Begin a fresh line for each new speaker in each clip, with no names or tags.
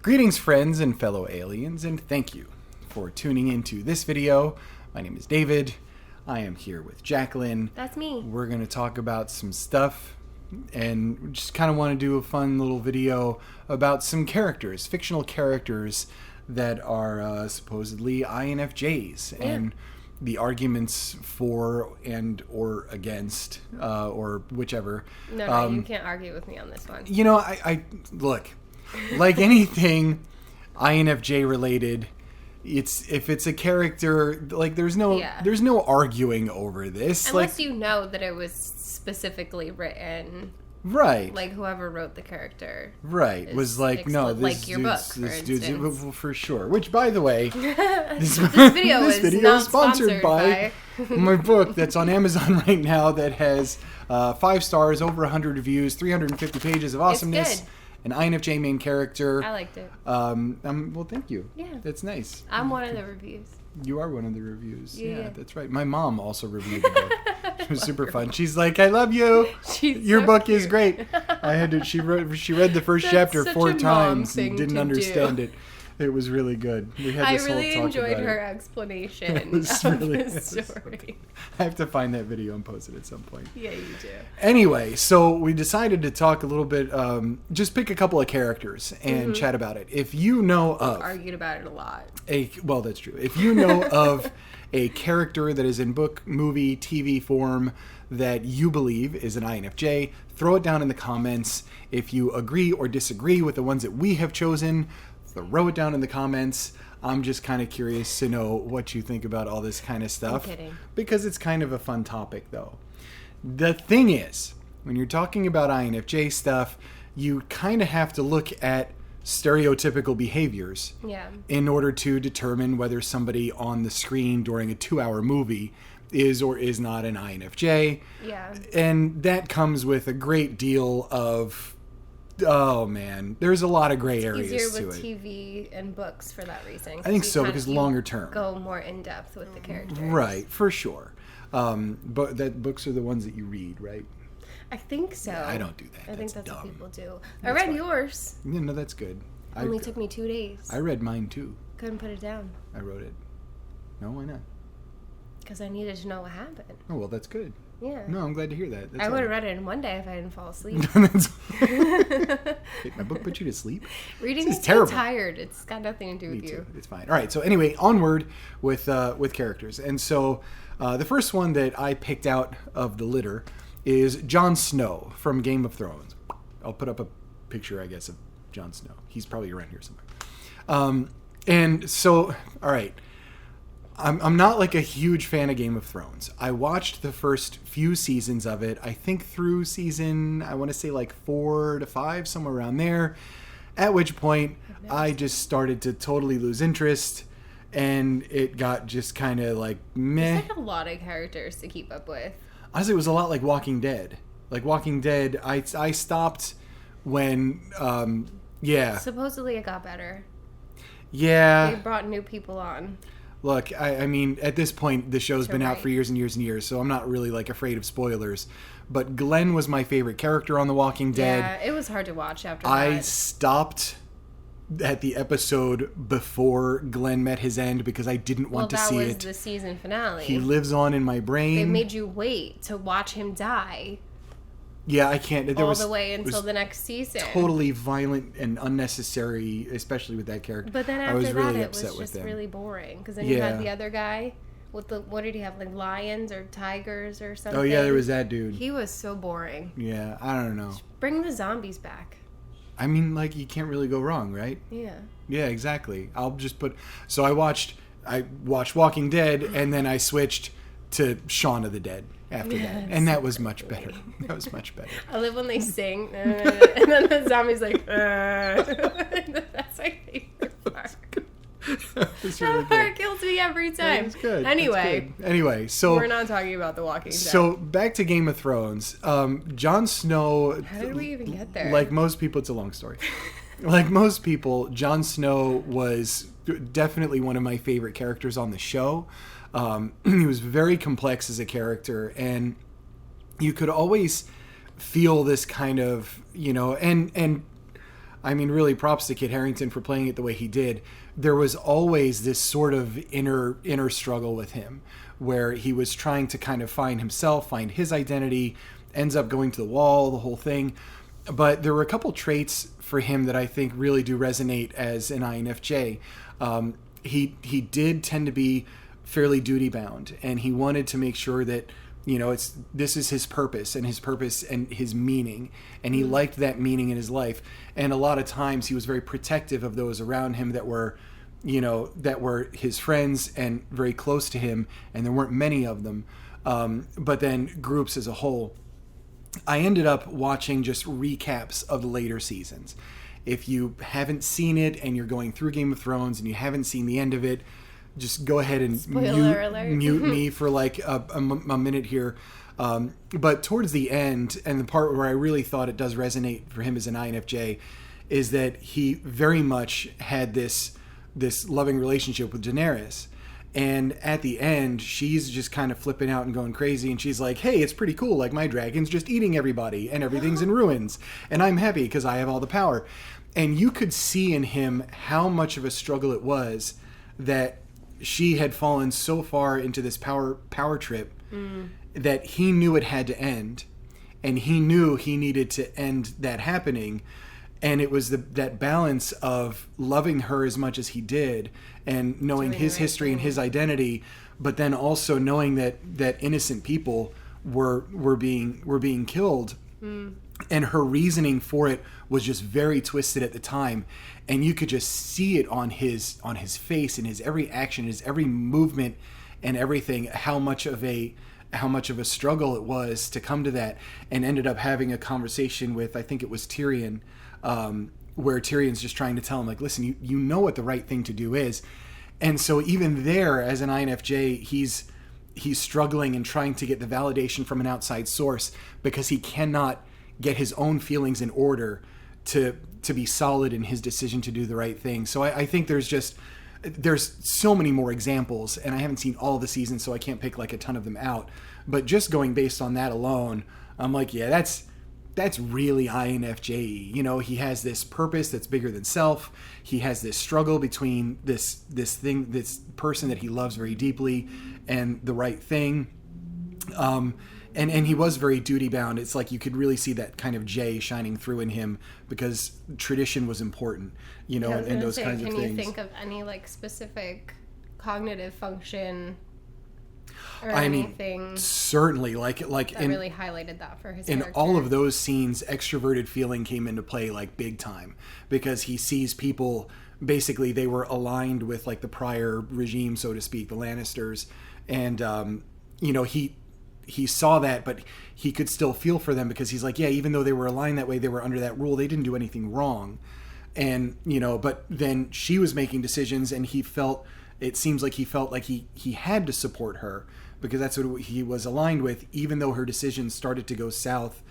Greetings, friends and fellow aliens, and thank you for tuning into this video. My name is David. I am here with Jacqueline.
That's me.
We're going to talk about some stuff, and we just kind of want to do a fun little video about some characters, fictional characters that are supposedly INFJs, and the arguments for and or against, or whichever.
No, you can't argue with me on this one.
You know, I look, like anything INFJ related, if it's a character, like there's no arguing over this.
Unless you know that it was specifically written.
Right.
Like whoever wrote the character.
Right. Was like, no, this
like your
dude's,
book,
this dude's for sure. Which, by the way, this
video
is
not
sponsored by my book that's on Amazon right now that has 5 stars, over 100 reviews, 350 pages of awesomeness.
It's good.
An INFJ main character.
I liked it.
Well, thank you.
Yeah.
That's nice.
I'm one of the reviews.
You are one of the reviews.
Yeah.
That's right. My mom also reviewed the book. It was super fun. She's like, I love you. Your
so
book
cute.
is great. I had to. She read the first
That's
chapter
such
4
a mom
times
thing
and didn't
to
understand
do.
it. It was really good. We had
I
this
really
whole talk
enjoyed
about
her
it.
explanation
It was
of
really-
the story.
I have to find that video and post it at some point.
Yeah, you do.
Anyway, so we decided to talk a little bit, just pick a couple of characters and chat about it. If you know of...
Argued about it a lot.
Well, that's true. If you know of a character that is in book, movie, TV form that you believe is an INFJ, throw it down in the comments. If you agree or disagree with the ones that we have chosen, throw it down in the comments. I'm just kind of curious to know what you think about all this kind of stuff.
I'm kidding.
Because it's kind of a fun topic, though. The thing is, when you're talking about INFJ stuff, you kind of have to look at stereotypical behaviors in order to determine whether somebody on the screen during a 2-hour movie is or is not an INFJ.
Yeah.
And that comes with a great deal of... Oh man, there's a lot of gray areas
Easier
to
with
it.
TV and books for that reason.
I think so, because longer term.
Go more in depth with the characters.
Right, for sure. But that books are the ones that you read, right?
I think so.
Yeah, I don't do that.
I think that's
dumb.
what people do. I read yours.
Yeah, no, that's good.
Only took me 2 days.
I read mine too.
Couldn't put it down.
I wrote it. No, why not?
Because I needed to know what happened.
Oh, well, that's good.
Yeah.
No, I'm glad to hear that. That's
I
all
would have
right.
read it in one day if I didn't fall asleep.
Wait, my book put you to sleep?
Reading
This
is
is terrible.
tired. It's got nothing to do
Me
with
too.
you.
It's fine. All right. So anyway, onward with characters. And so the first one that I picked out of the litter is Jon Snow from Game of Thrones. I'll put up a picture, I guess, of Jon Snow. He's probably around here somewhere. And so, all right. I'm not like a huge fan of Game of Thrones. I watched the first few seasons of it. I think through season, I want to say like 4 to 5, somewhere around there. At which point, I just started to totally lose interest, and it got just kind of like meh.
It's like a lot of characters to keep up with.
Honestly, it was a lot like Walking Dead. Like Walking Dead, I stopped when,
Supposedly it got better.
Yeah.
They brought new people on.
Look, I mean, at this point, the show's been out for years and years and years, so I'm not really, like, afraid of spoilers. But Glenn was my favorite character on The Walking Dead.
Yeah, it was hard to watch after that.
I stopped at the episode before Glenn met his end because I didn't want to see it.
That was the season finale.
He lives on in my brain.
They made you wait to watch him die.
Yeah, I can't.
The way until the next season.
Totally violent and unnecessary, especially with that character.
But then after
I was
that,
really
it
upset
was
with
just
him.
really boring. Because then you had the other guy with what did he have, like lions or tigers or something?
Oh yeah, there was that dude.
He was so boring.
Yeah, I don't know.
Bring the zombies back.
I mean, like, you can't really go wrong, right?
Yeah.
Yeah, exactly. I'll just put... So I watched Walking Dead, and then I switched to Shaun of the Dead after that. And that was much better. That was much better.
I love when they sing, and then the zombie's like, That's my favorite part.
It's really
That part
good.
kills me every time.
It's good.
Anyway.
It's good. Anyway, so...
We're not talking about The Walking Dead.
So, back to Game of Thrones. Jon Snow...
How did we even get there?
Like most people, it's a long story. Like most people, Jon Snow was definitely one of my favorite characters on the show. He was very complex as a character, and you could always feel this kind of, and I mean, really props to Kit Harington for playing it the way he did. There was always this sort of inner struggle with him, where he was trying to kind of find himself, find his identity, ends up going to the wall, the whole thing. But there were a couple traits for him that I think really do resonate as an INFJ. He did tend to be fairly duty bound, and he wanted to make sure that, you know, this is his purpose and his meaning, and he liked that meaning in his life. And a lot of times he was very protective of those around him that were, you know, that were his friends and very close to him, and there weren't many of them. But then groups as a whole. I ended up watching just recaps of the later seasons. If you haven't seen it and you're going through Game of Thrones and you haven't seen the end of it, just go ahead and mute me for like a minute here. But towards the end, and the part where I really thought it does resonate for him as an INFJ, is that he very much had this loving relationship with Daenerys. And at the end, she's just kind of flipping out and going crazy. And she's like, hey, it's pretty cool. Like, my dragon's just eating everybody and everything's in ruins. And I'm happy because I have all the power. And you could see in him how much of a struggle it was that she had fallen so far into this power trip that he knew it had to end. And he knew he needed to end that happening. And it was that balance of loving her as much as he did and knowing his history and his identity, but then also knowing that innocent people were being killed. And her reasoning for it was just very twisted at the time. And you could just see it on his face and his every action, his every movement and everything, how much of a struggle it was to come to that. And ended up having a conversation with, I think it was Tyrion, where Tyrion's just trying to tell him, like, listen, you know what the right thing to do is. And so even there, as an INFJ, he's struggling and trying to get the validation from an outside source because he cannot get his own feelings in order to be solid in his decision to do the right thing. So I think there's so many more examples, and I haven't seen all the seasons, so I can't pick like a ton of them out. But just going based on that alone, I'm like, yeah, that's really INFJ. You know, he has this purpose that's bigger than self. He has this struggle between this person that he loves very deeply and the right thing. And he was very duty bound. It's like you could really see that kind of J shining through in him because tradition was important, you know, and those kinds of things.
Can you think of any like specific cognitive function or
I
anything?
mean, certainly, like
that really highlighted that for his
in
character.
all of those scenes, extroverted feeling came into play like big time because he sees people. Basically, they were aligned with like the prior regime, so to speak, the Lannisters, and you know, he saw that, but he could still feel for them because he's like, yeah, even though they were aligned that way, they were under that rule, they didn't do anything wrong. And, you know, but then she was making decisions and it seems like he felt like he had to support her because that's what he was aligned with, even though her decisions started to go south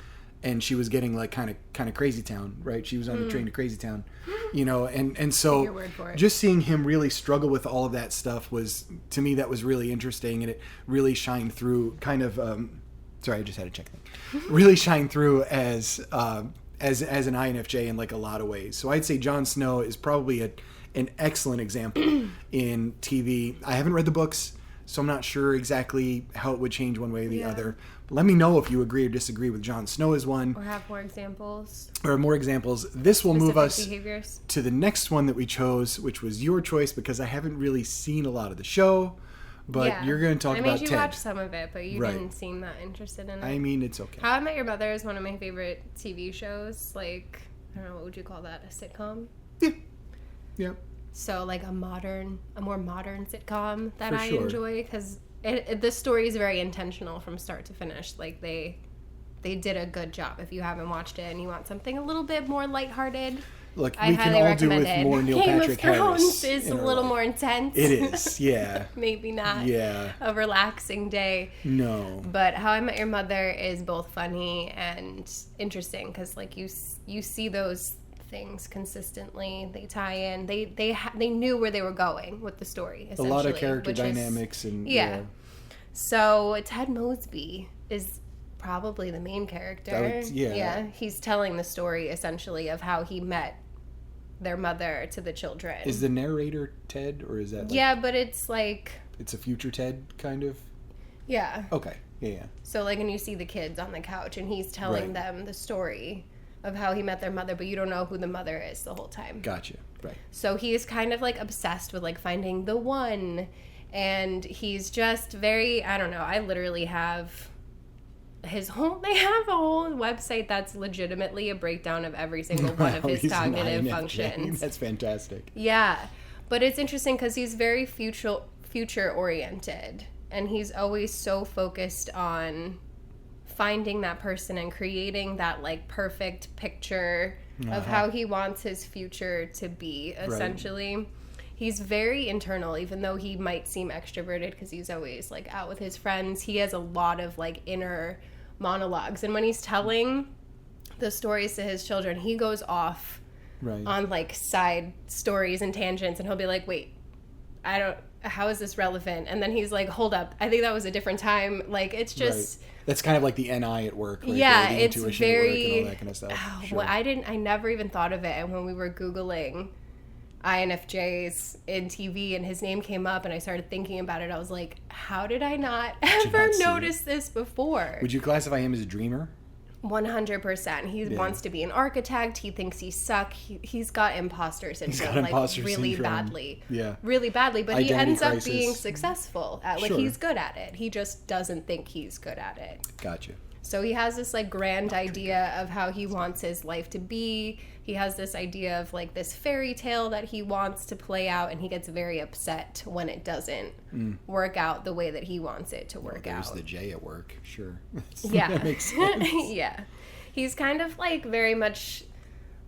and she was getting like kind of crazy town, right? She was on the train to crazy town, you know, and so just seeing him really struggle with all of that stuff was, to me, that was really interesting, and it really shined through kind of, sorry, I just had to check that. Really shined through as an INFJ in like a lot of ways. So I'd say Jon Snow is probably an excellent example in TV. I haven't read the books, so I'm not sure exactly how it would change one way or the other. But let me know if you agree or disagree with Jon Snow as one.
Or have more examples.
This will move us
behaviors.
to the next one that we chose, which was your choice because I haven't really seen a lot of the show. But you're going to talk about Ted.
I made you watch some of it, but you didn't seem that interested in it.
I mean, it's okay.
How I Met Your Mother is one of my favorite TV shows. Like, I don't know, what would you call that? A sitcom?
Yeah. Yeah.
So, like a more modern sitcom that I enjoy, because this story is very intentional from start to finish. Like, they did a good job. If you haven't watched it and you want something a little bit more lighthearted,
look, we can all do with more Neil Patrick Harris.
Game of Thrones is a little more intense.
It is, yeah.
Maybe not a relaxing day.
No.
But How I Met Your Mother is both funny and interesting because, like, you see those things consistently. They tie in. They knew where they were going with the story, essentially.
A lot of character dynamics and
So Ted Mosby is probably the main character.
Yeah.
He's telling the story essentially of how he met their mother to the children.
Is the narrator Ted, or is that like,
yeah, but it's like...
It's a future Ted, kind of?
Yeah.
Okay. Yeah.
So, like, and you see the kids on the couch, and he's telling them the story of how he met their mother, but you don't know who the mother is the whole time.
Gotcha. Right.
So he's kind of, like, obsessed with, like, finding the one, and he's just very, I don't know, I literally have... they have a whole website that's legitimately a breakdown of every single one of his cognitive functions.
That's fantastic.
Yeah. But it's interesting because he's very future oriented, and he's always so focused on finding that person and creating that like perfect picture of how he wants his future to be, essentially. Right. He's very internal, even though he might seem extroverted because he's always like out with his friends. He has a lot of like inner monologues, and when he's telling the stories to his children, he goes off on like side stories and tangents, and he'll be like, wait, how is this relevant? And then he's like, hold up, I think that was a different time. Like, it's just
that's kind of like the NI at work, right?
Yeah,
the
it's very
and all that kind of stuff.
Well, I never even thought of it, and when we were Googling INFJs in TV and his name came up and I started thinking about it, I was like, how did I not ever notice this before?
Would you classify him as a dreamer?
100%. He wants to be an architect. He thinks he sucks. He's got imposter syndrome, really badly. Yeah. Really badly, but identity he ends crisis. Up being successful at he's good at it. He just doesn't think he's good at it.
Gotcha.
So he has this like grand idea of how he wants his life to be. He has this idea of like this fairy tale that he wants to play out, and he gets very upset when it doesn't work out the way that he wants it to work out.
There's the J at work, sure.
Yeah.
That makes sense.
Yeah. He's kind of like very much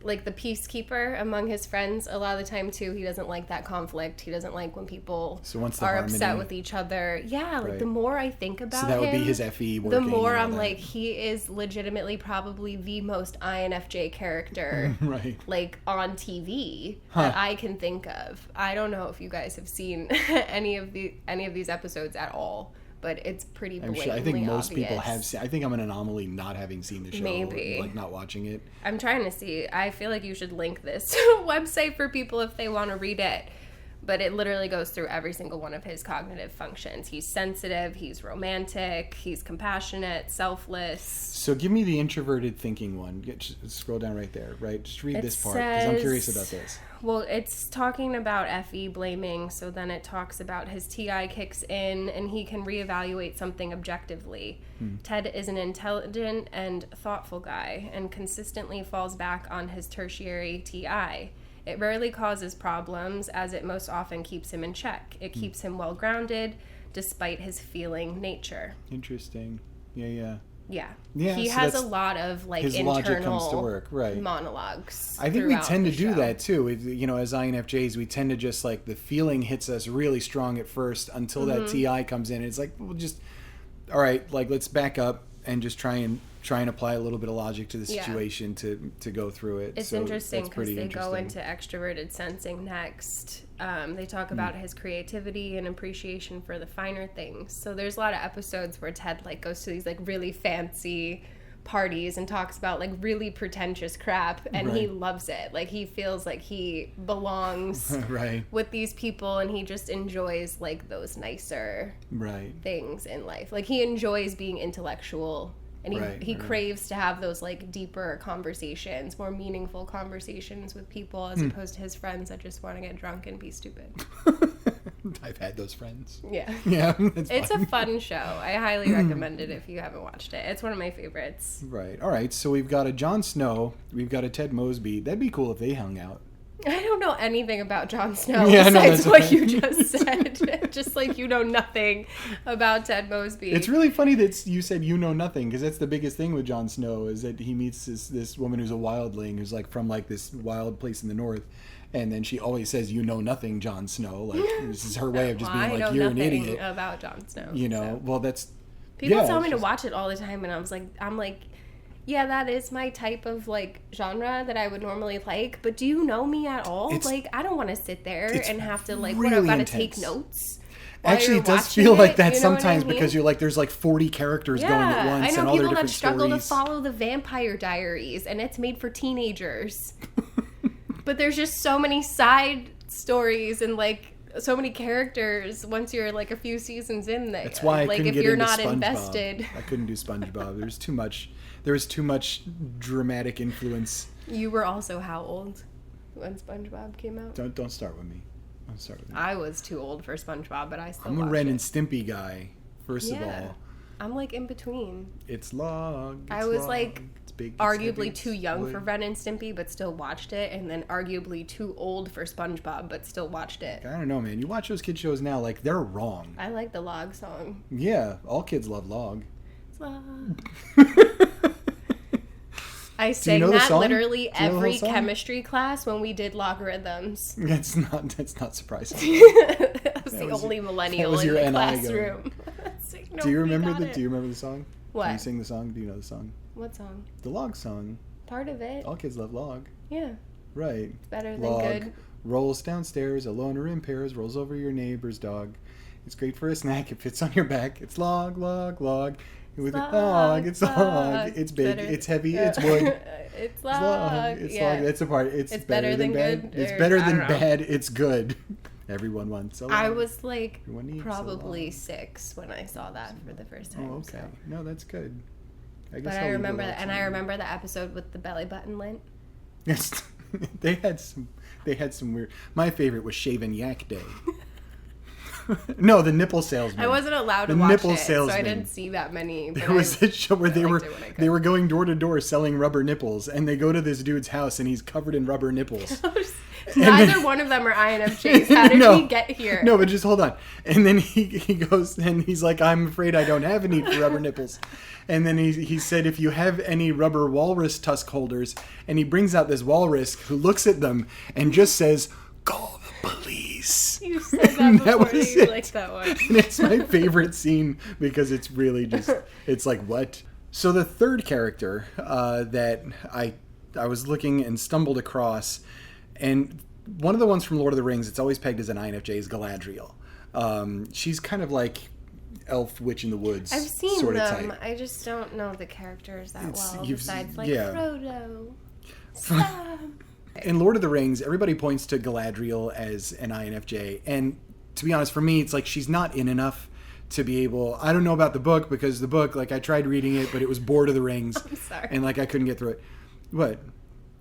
like the peacekeeper among his friends a lot of the time too. He doesn't like that conflict. He doesn't like when people are upset with each other. Yeah, like the more I think about him, so that would
be his FE working,
the more I'm like, he is legitimately probably the most INFJ character like on TV that I can think of. I don't know if you guys have seen any of these episodes at all, but it's pretty blatantly obvious.
I think most people have seen. I think I'm an anomaly not having seen the show.
Maybe.
Like not watching it.
I'm trying to see. I feel like you should link this website for people if they want to read it. But it literally goes through every single one of his cognitive functions. He's sensitive, he's romantic, he's compassionate, selfless.
So give me the introverted thinking one. Scroll down right there, right? Just read this part, because I'm curious about this.
Well, it's talking about FE blaming, so then it talks about his TI kicks in, and he can reevaluate something objectively. Ted is an intelligent and thoughtful guy, and consistently falls back on his tertiary TI. It rarely causes problems, as it most often keeps him in check. It keeps him well-grounded, despite his feeling nature.
Interesting. Yeah.
He has a lot of like
his
internal
logic comes to work.
monologues.
I think we tend to do that too. As INFJs, we tend to just like the feeling hits us really strong at first until that TI comes in. And it's like, we'll just, all right, like let's back up and just try and apply a little bit of logic to the situation to go through it.
It's interesting because they go into extroverted sensing next. They talk about his creativity and appreciation for the finer things. So there's a lot of episodes where Ted like goes to these like really fancy parties and talks about like really pretentious crap, and he loves it. Like he feels like he belongs with these people, and he just enjoys like those nicer things in life. Like he enjoys being intellectual. And he craves to have those like deeper conversations, more meaningful conversations with people, as opposed to his friends that just want to get drunk and be stupid.
I've had those friends.
Yeah.
It's
a fun show. I highly recommend it if you haven't watched it. It's one of my favorites.
Right. All right. So we've got a Jon Snow. We've got a Ted Mosby. That'd be cool if they hung out.
I don't know anything about Jon Snow besides what you just said. Just like you know nothing about Ted Mosby.
It's really funny that you said you know nothing, because that's the biggest thing with Jon Snow, is that he meets this woman who's a wildling, who's like from like this wild place in the north, and then she always says, "You know nothing, Jon Snow." Like this is her way of just being like, "You're an idiot."
About Jon Snow.
Well, that's
people tell me to watch it all the time, and I'm like. Yeah, that is my type of, like, genre that I would normally like. But do you know me at all? Like, I don't want to sit there and have to, like,
really
I've got to take notes.
Actually, it does feel like that sometimes, because you're like, there's like 40 characters going at once and all their different stories.
I know people that struggle to follow the Vampire Diaries, and it's made for teenagers. But But there's just so many side stories and like so many characters once you're like a few seasons in there.
That's why I
like
couldn't
if
get
you're
into
not
SpongeBob.
invested.
I couldn't do SpongeBob. There was too much dramatic influence.
You were also how old when SpongeBob came out?
Don't start with me. Don't start with me.
I was too old for SpongeBob, but I still
I'm a
watched
Ren
it.
and Stimpy guy, first of all.
I'm like in between.
It's long.
I was like
it's big, it's
arguably
heavy,
too young for Ren and Stimpy, but still watched it, and then arguably too old for SpongeBob, but still watched it.
I don't know, man. You watch those kid shows now, like, they're wrong.
I like the Log song.
Yeah, all kids love Log.
Log. I sang that literally every chemistry class when we did logarithms.
That's not surprising.
I was the only millennial in the classroom.
Do you remember the song?
What?
Can you sing the song? Do you know the song?
What song?
The Log song.
Part of it.
All kids love Log.
Yeah.
Right.
It's better than
Log
good.
Rolls downstairs, alone or in pairs, rolls over your neighbor's dog. It's great for a snack. It fits on your back. It's Log, Log, Log. With Log, it's Log. It's big. It's heavy. It's wood.
It's Log.
It's Log. That's the part. It's better than bad.
good.
It's better than bad. It's good. Everyone wants a Log.
I was like
probably
6 when I saw that for the first time.
Oh, okay. So. No, that's good.
But I remember that, and I remember the episode with the belly button lint.
Yes, they had some weird. My favorite was Shaven Yak Day. No, the nipple salesman.
I wasn't allowed to watch it, so I didn't see that many.
There was a show where they were going door to door selling rubber nipples, and they go to this dude's house, and he's covered in rubber nipples.
Neither one of them are INFJs. How did he get here?
No, but just hold on. And then he goes, and he's like, I'm afraid I don't have any rubber nipples. And then he said, if you have any rubber walrus tusk holders, and he brings out this walrus who looks at them and just says, call the police.
You said that before. You liked that one.
And it's my favorite scene because it's really just, it's like, what? So the third character that I was looking and stumbled across, and one of the ones from Lord of the Rings, it's always pegged as an INFJ, is Galadriel. She's kind of like elf witch in the woods.
I've seen
sort of
them.
type.
I just don't know the characters that well. Besides, like Frodo.
In Lord of the Rings, everybody points to Galadriel as an INFJ, and to be honest, for me, it's like she's not in enough to be able. I don't know about the book because the book, like I tried reading it, but it was Board of the Rings,
I'm sorry.
and like I couldn't get through it. What?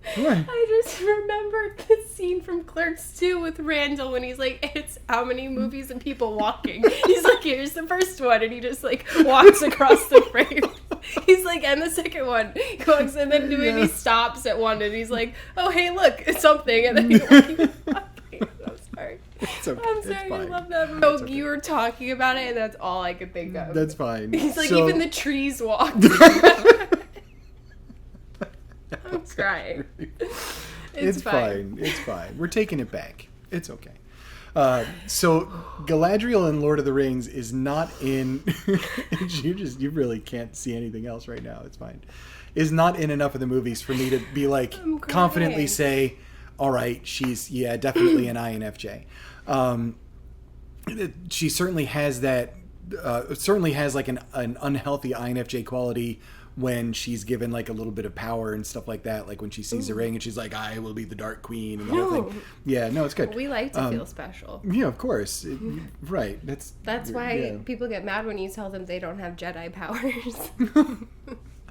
I just remembered the scene from Clerks 2 with Randall when he's like, it's how many movies and people walking. He's like, here's the first one, and he just like walks across the frame. He's like, and the second one. He walks, and then he stops at one, and he's like, oh hey look, it's something, and then he keeps walking. I'm sorry. I'm sorry, I love that movie. So you were talking about it, and that's all I could think of.
That's fine.
He's like, even the trees walk. I'm crying.
It's fine. It's fine. We're taking it back. It's okay. So Galadriel in Lord of the Rings is not in. you really can't see anything else right now. It's fine. Is not in enough of the movies for me to be like confidently say, all right, she's definitely an INFJ. She certainly has that. Certainly has like an unhealthy INFJ quality when she's given like a little bit of power and stuff like that, like when she sees the ring and she's like, I will be the Dark Queen and the whole thing. Yeah, no, it's good.
We like to feel special.
Yeah, of course. Right.
That's why people get mad when you tell them they don't have Jedi powers.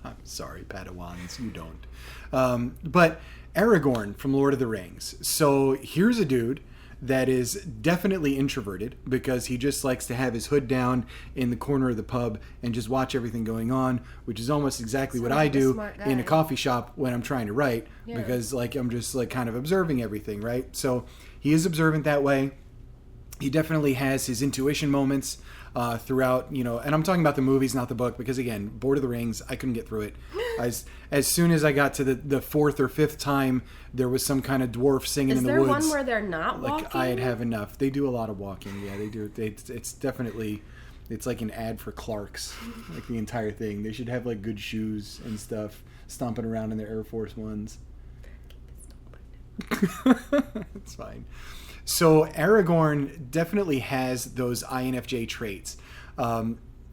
I'm sorry, Padawans, you don't. But Aragorn from Lord of the Rings. So here's a dude that is definitely introverted because he just likes to have his hood down in the corner of the pub and just watch everything going on, which is almost exactly what I do in a coffee shop when I'm trying to write because like I'm just like kind of observing everything, right? So he is observant that way. He definitely has his intuition moments throughout, and I'm talking about the movies, not the book, because again, Board of the Rings, I couldn't get through it. As soon as I got to the fourth or fifth time, there was some kind of dwarf singing in the woods.
Is there one where they're not walking?
Like, I'd have enough. They do a lot of walking. Yeah, they do. It's definitely, it's like an ad for Clark's, like the entire thing. They should have like good shoes and stuff, stomping around in their Air Force Ones. It's fine. So Aragorn definitely has those INFJ traits.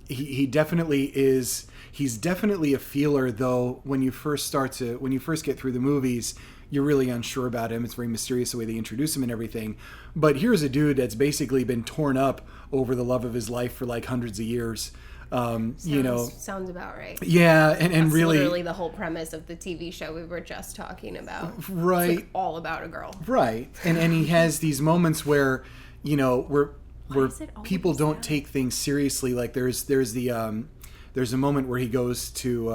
he definitely is. He's definitely a feeler, though. When you first get through the movies, you're really unsure about him. It's very mysterious the way they introduce him and everything. But here's a dude that's basically been torn up over the love of his life for like hundreds of years.
Sounds about right.
Yeah, and
That's
really,
literally the whole premise of the TV show we were just talking about.
Right.
It's like all about a girl.
Right, and he has these moments where, where people don't take things seriously. Like there's a moment where he goes to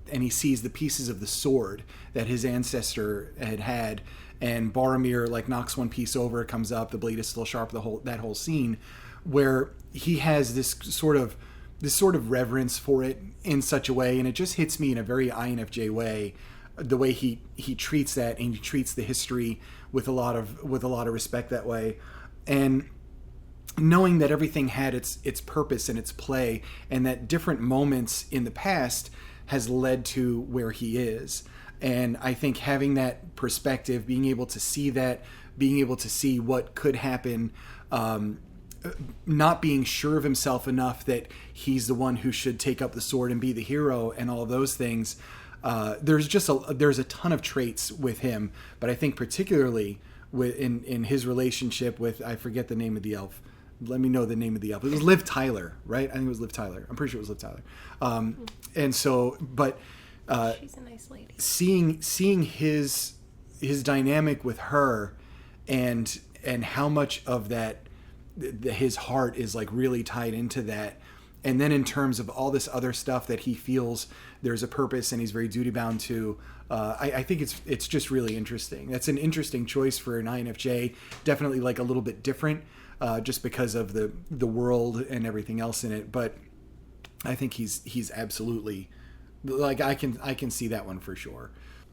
and he sees the pieces of the sword that his ancestor had, and Boromir like knocks one piece over, it comes up, the blade is still sharp. That whole scene where he has this sort of reverence for it in such a way, and it just hits me in a very INFJ way, the way he treats that, and he treats the history with a lot of respect that way, and knowing that everything had its purpose and its play, and that different moments in the past has led to where he is. And I think having that perspective, being able to see that, being able to see what could happen, not being sure of himself enough that he's the one who should take up the sword and be the hero and all of those things. There's a ton of traits with him, but I think particularly in his relationship with, I forget the name of the elf. Let me know the name of the elf. It was Liv Tyler, right? I think it was Liv Tyler. I'm pretty sure it was Liv Tyler. And so, but
she's a nice lady.
Seeing his dynamic with her, and how much of that his heart is like really tied into that, and then in terms of all this other stuff that he feels there's a purpose and he's very duty bound to. I think it's just really interesting. That's an interesting choice for an INFJ. Definitely like a little bit different. Just because of the world and everything else in it, but I think he's absolutely, like, I can see that one for sure.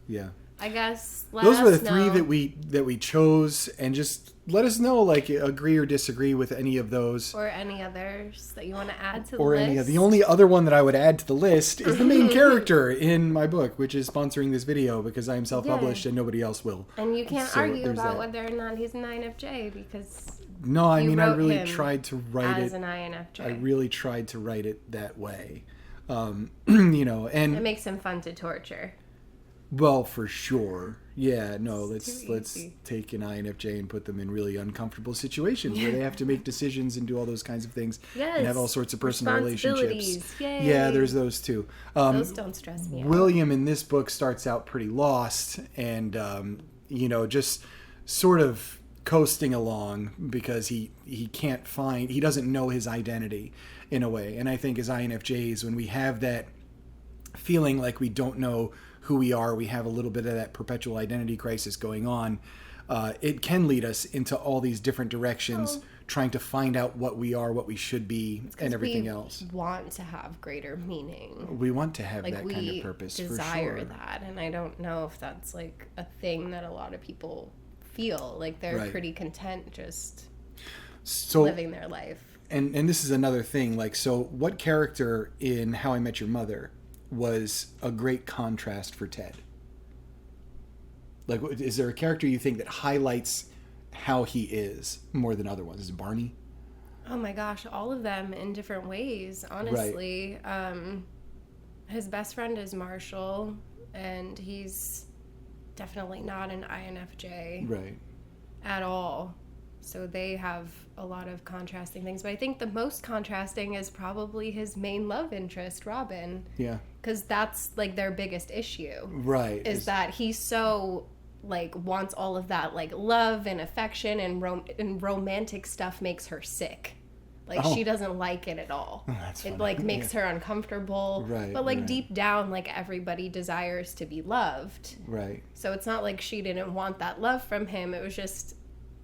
Yeah.
I guess
those were the three that we chose, and just let us know, like, agree or disagree with any of those,
or any others that you want to add to the
or
list.
any of the only other one that I would add to the list is the main character in my book, which is sponsoring this video because I am self-published and nobody else will.
And you can't argue about whether or not he's an INFJ because.
No, I mean, I really tried to write it
as an INFJ.
I really tried to write it that way. And
it makes him fun to torture.
Well, for sure. Yeah, no, let's take an INFJ and put them in really uncomfortable situations where they have to make decisions and do all those kinds of things, and have all sorts of personal relationships.
Yay.
Yeah, there's those too.
Those don't stress me out.
William in this book starts out pretty lost and just sort of coasting along because he doesn't know his identity in a way. And I think as INFJs, when we have that feeling like we don't know who we are, we have a little bit of that perpetual identity crisis going on. It can lead us into all these different directions, trying to find out what we are, what we should be, and everything else.
We want to have greater meaning.
We want to have that kind of purpose, for sure.
We desire that, and I don't know if that's like a thing that a lot of people feel. Like they're pretty content just living their life. And
this is another thing. Like, so what character in How I Met Your Mother was a great contrast for Ted? Like, is there a character you think that highlights how he is more than other ones? Is it Barney?
Oh my gosh, all of them in different ways, honestly. His best friend is Marshall, and he's definitely not an INFJ at all. So they have a lot of contrasting things. But I think the most contrasting is probably his main love interest, Robin. Yeah. Because that's, like, their biggest issue. Right. Is that he's so, like, wants all of that, like, love and affection and romantic stuff makes her sick. Like, she doesn't like it at all. It, like, makes her uncomfortable. Right. But, like, deep down, like, everybody desires to be loved. Right. So it's not like she didn't want that love from him. It was just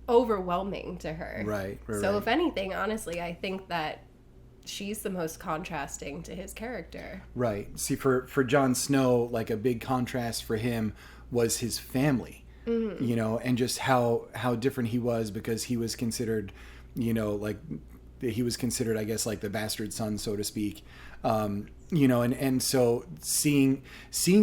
overwhelming to her. Right. So if anything, honestly, I think that she's the most contrasting to his character. Right. See, for Jon Snow, like, a big contrast for him was his family. Mm-hmm. And just how different he was, because he was considered, like, he was considered, I guess, like the bastard son, so to speak. And so seeing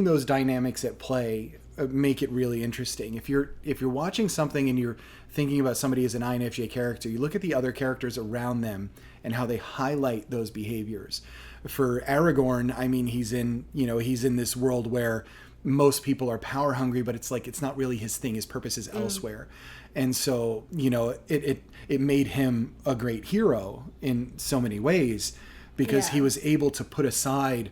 those dynamics at play
make it really interesting. If you're watching something and you're thinking about somebody as an INFJ character, you look at the other characters around them and how they highlight those behaviors. For Aragorn, I mean, he's in this world where most people are power hungry, but it's like it's not really his thing. His purpose is elsewhere. And so, it made him a great hero in so many ways because he was able to put aside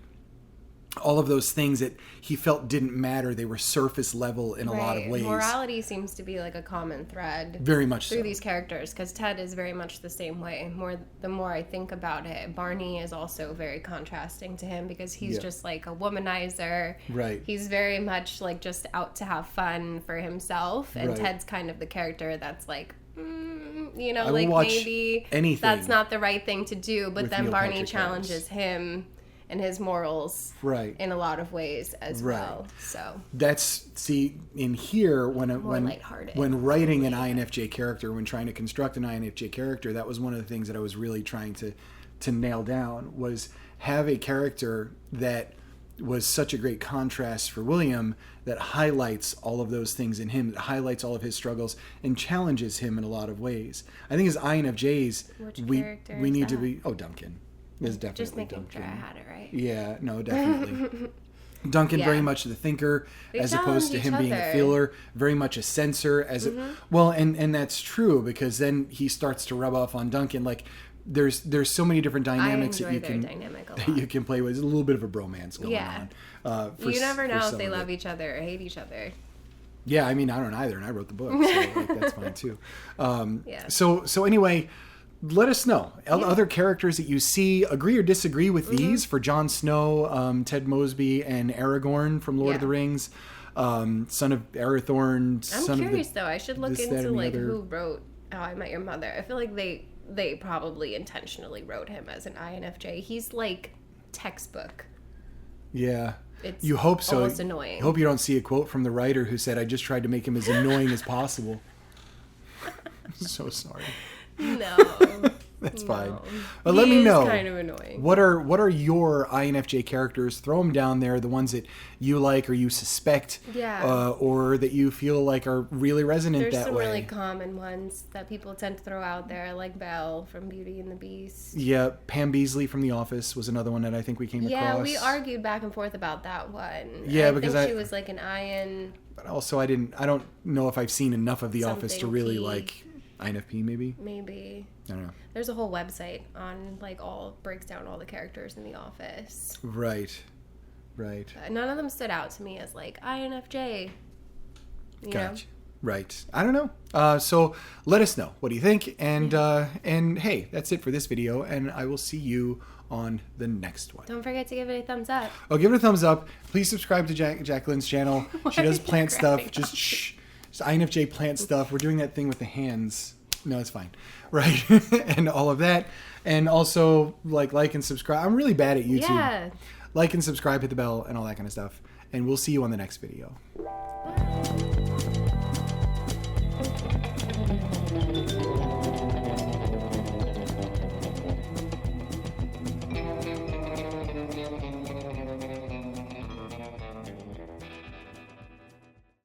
all of those things that he felt didn't matter. They were surface level in a lot of ways.
Morality seems to be like a common thread.
Very much
through these characters, because Ted is very much the same way. The more I think about it, Barney is also very contrasting to him because he's just like a womanizer.
Right.
He's very much like just out to have fun for himself, and Ted's kind of the character that's like, like maybe that's not the right thing to do. But then Barney challenges him and his morals in a lot of ways as well. So in here when writing an INFJ character, when trying to construct an INFJ character, that was one of the things that I was really trying to nail down, was have a character that was such a great contrast for William, that highlights all of those things in him, that highlights all of his struggles and challenges him in a lot of ways. I think as INFJs, we need to be Duncan. Is definitely just making
Duncan.
sure I had it right.
Yeah, no, definitely. Duncan very much the thinker, as opposed to him being a feeler, very much a sensor. And that's true, because then he starts to rub off on Duncan. Like there's so many different dynamics that you can play with. There's a little bit of a bromance going on.
You never know if they love each other or hate each other.
Yeah, I mean, I don't either, and I wrote the book, so that's fine too. So anyway. Let us know. Other characters that you see, agree or disagree with these for Jon Snow, Ted Mosby, and Aragorn from Lord of the Rings, son of Arathorn.
I'm curious, though. I should look into who wrote How I Met Your Mother. I feel like they probably intentionally wrote him as an INFJ. He's like textbook.
Yeah.
You hope so. Almost annoying.
I hope you don't see a quote from the writer who said, "I just tried to make him as annoying as possible." I'm so sorry.
No.
That's fine. But let me know.
Kind of annoying.
What are your INFJ characters? Throw them down there. The ones that you like or you suspect, or that you feel like are really resonant that way.
There's some really common ones that people tend to throw out there, like Belle from Beauty and the Beast.
Yeah, Pam Beasley from The Office was another one that I think we came across.
Yeah, we argued back and forth about that one.
Yeah,
I think she was like an IN.
But also, I don't know if I've seen enough of The Office to really like. INFP maybe?
Maybe.
I don't know.
There's a whole website on breaks down all the characters in The Office.
Right.
None of them stood out to me as like INFJ.
Gotcha. Right. I don't know. So let us know. What do you think? And hey, that's it for this video, and I will see you on the next one.
Don't forget to give it a thumbs up.
Oh, give it a thumbs up. Please subscribe to Jacqueline's channel. She does plant stuff. Just shh. It's INFJ plant stuff. We're doing that thing with the hands. No, it's fine. Right. And all of that. And also like and subscribe. I'm really bad at YouTube.
Yeah.
Like and subscribe, hit the bell, and all that kind of stuff. And we'll see you on the next video.
Bye.